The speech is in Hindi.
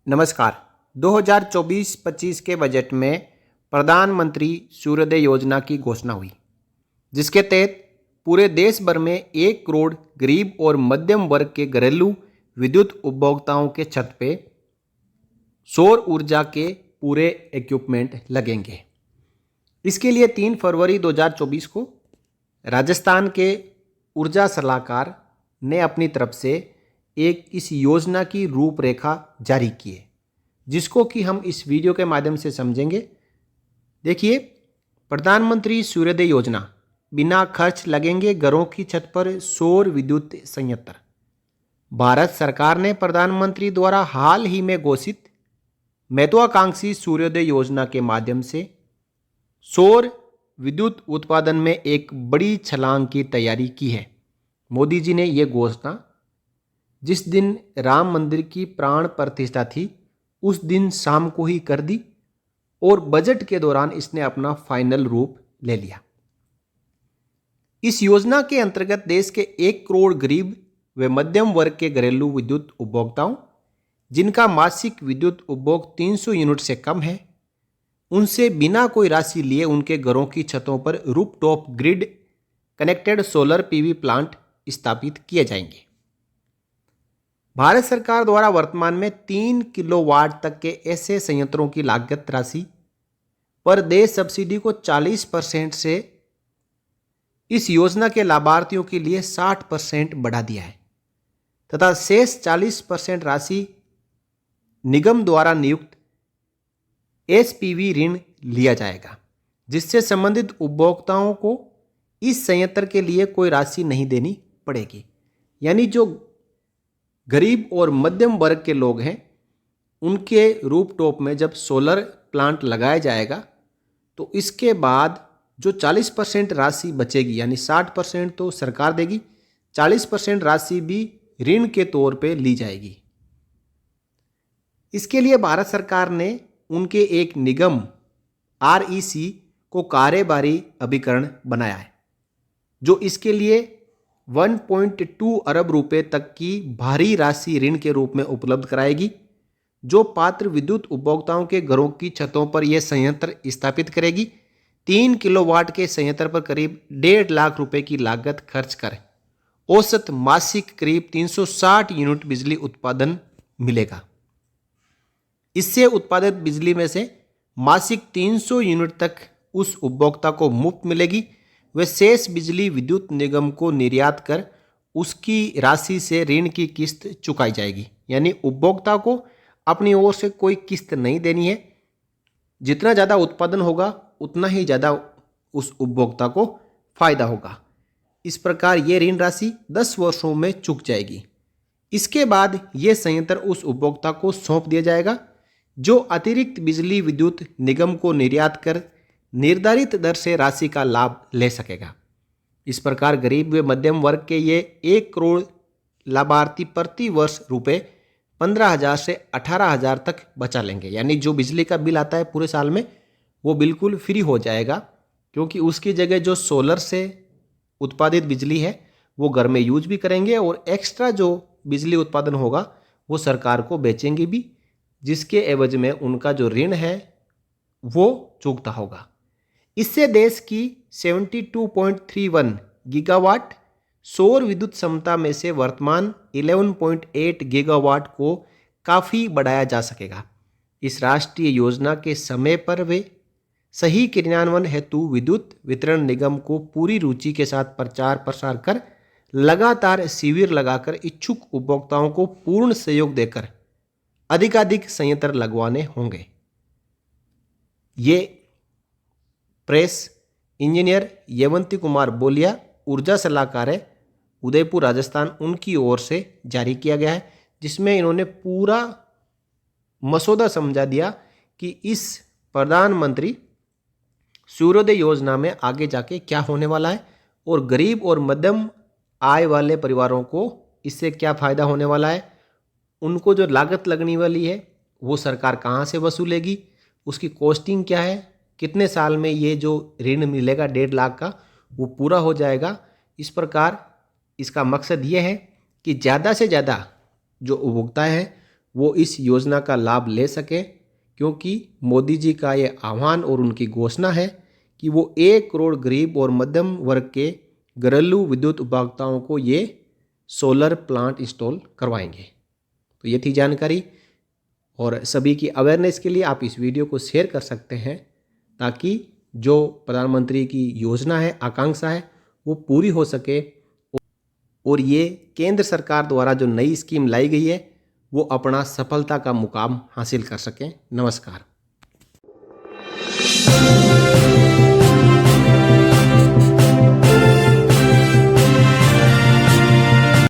नमस्कार। 2024-25 के बजट में प्रधानमंत्री सूर्योदय योजना की घोषणा हुई, जिसके तहत पूरे देश भर में 1 करोड़ गरीब और मध्यम वर्ग के घरेलू विद्युत उपभोक्ताओं के छत पे सौर ऊर्जा के पूरे इक्विपमेंट लगेंगे। इसके लिए 3 फरवरी 2024 को राजस्थान के ऊर्जा सलाहकार ने अपनी तरफ से इस योजना की रूपरेखा जारी की है, जिसको कि हम इस वीडियो के माध्यम से समझेंगे। देखिए, प्रधानमंत्री सूर्योदय योजना, बिना खर्च लगेंगे घरों की छत पर सौर विद्युत संयंत्र। भारत सरकार ने प्रधानमंत्री द्वारा हाल ही में घोषित महत्वाकांक्षी सूर्योदय योजना के माध्यम से सौर विद्युत उत्पादन में एक बड़ी छलांग की तैयारी की है। मोदी जी ने यह घोषणा जिस दिन राम मंदिर की प्राण प्रतिष्ठा थी, उस दिन शाम को ही कर दी और बजट के दौरान इसने अपना फाइनल रूप ले लिया। इस योजना के अंतर्गत देश के 1 करोड़ गरीब व मध्यम वर्ग के घरेलू विद्युत उपभोक्ताओं, जिनका मासिक विद्युत उपभोग 300 यूनिट से कम है, उनसे बिना कोई राशि लिए उनके घरों की छतों पर rooftop grid connected solar PV plant स्थापित किए जाएंगे। भारत सरकार द्वारा वर्तमान में 3 किलोवाट तक के ऐसे संयंत्रों की लागत राशि पर देय सब्सिडी को 40% से इस योजना के लाभार्थियों के लिए 60% बढ़ा दिया है तथा शेष 40% राशि निगम द्वारा नियुक्त एसपीवी ऋण लिया जाएगा, जिससे संबंधित उपभोक्ताओं को इस संयंत्र के लिए कोई राशि नहीं देनी पड़ेगी। यानी जो गरीब और मध्यम वर्ग के लोग हैं, उनके रूफटॉप में जब सोलर प्लांट लगाया जाएगा तो इसके बाद जो 40% राशि बचेगी, यानी 60% तो सरकार देगी, 40% राशि भी ऋण के तौर पे ली जाएगी। इसके लिए भारत सरकार ने उनके एक निगम आरईसी को कार्यभारी अभिकरण बनाया है, जो इसके लिए 1.2 अरब रुपए तक की भारी राशि ऋण के रूप में उपलब्ध कराएगी, जो पात्र विद्युत उपभोक्ताओं के घरों की छतों पर यह संयंत्र स्थापित करेगी। 3 किलोवाट के संयंत्र पर करीब 1.5 लाख रुपए की लागत खर्च कर औसत मासिक करीब 360 यूनिट बिजली उत्पादन मिलेगा। इससे उत्पादित बिजली में से मासिक 300 यूनिट तक उस उपभोक्ता को मुफ्त मिलेगी। वे शेष बिजली विद्युत निगम को निर्यात कर उसकी राशि से ऋण की किस्त चुकाई जाएगी। यानी उपभोक्ता को अपनी ओर से कोई किस्त नहीं देनी है। जितना ज़्यादा उत्पादन होगा उतना ही ज़्यादा उस उपभोक्ता को फायदा होगा। इस प्रकार ये ऋण राशि 10 वर्षों में चुक जाएगी। इसके बाद ये संयंत्र उस उपभोक्ता को सौंप दिया जाएगा, जो अतिरिक्त बिजली विद्युत निगम को निर्यात कर निर्धारित दर से राशि का लाभ ले सकेगा। इस प्रकार गरीब व मध्यम वर्ग के ये 1 करोड़ लाभार्थी प्रति वर्ष रुपए 15,000 से 18,000 तक बचा लेंगे। यानी जो बिजली का बिल आता है पूरे साल में, वो बिल्कुल फ्री हो जाएगा, क्योंकि उसकी जगह जो सोलर से उत्पादित बिजली है वो घर में यूज भी करेंगे और एक्स्ट्रा जो बिजली उत्पादन होगा वो सरकार को बेचेंगे भी, जिसके एवज में उनका जो ऋण है वो चूकता होगा। इससे देश की 72.31 गीगावाट सौर विद्युत क्षमता में से वर्तमान 11.8 गीगावाट को काफ़ी बढ़ाया जा सकेगा। इस राष्ट्रीय योजना के समय पर वे सही क्रियान्वयन हेतु विद्युत वितरण निगम को पूरी रुचि के साथ प्रचार प्रसार कर लगातार शिविर लगाकर इच्छुक उपभोक्ताओं को पूर्ण सहयोग देकर अधिकाधिक संयंत्र लगवाने होंगे। ये प्रेस इंजीनियर यवंती कुमार बोलिया, ऊर्जा सलाहकार है, उदयपुर राजस्थान, उनकी ओर से जारी किया गया है, जिसमें इन्होंने पूरा मसौदा समझा दिया कि इस प्रधानमंत्री सूर्योदय योजना में आगे जाके क्या होने वाला है और गरीब और मध्यम आय वाले परिवारों को इससे क्या फ़ायदा होने वाला है। उनको जो लागत लगने वाली है वो सरकार कहाँ से वसूलेगी, उसकी कॉस्टिंग क्या है, कितने साल में ये जो ऋण मिलेगा 1.5 लाख का वो पूरा हो जाएगा। इस प्रकार इसका मकसद ये है कि ज़्यादा से ज़्यादा जो उपभोक्ता है वो इस योजना का लाभ ले सकें, क्योंकि मोदी जी का ये आह्वान और उनकी घोषणा है कि वो 1 करोड़ गरीब और मध्यम वर्ग के घरेलू विद्युत उपभोक्ताओं को ये सोलर प्लांट इंस्टॉल करवाएंगे। तो ये थी जानकारी, और सभी की अवेयरनेस के लिए आप इस वीडियो को शेयर कर सकते हैं, ताकि जो प्रधानमंत्री की योजना है, आकांक्षा है, वो पूरी हो सके और ये केंद्र सरकार द्वारा जो नई स्कीम लाई गई है वो अपना सफलता का मुकाम हासिल कर सकें। नमस्कार।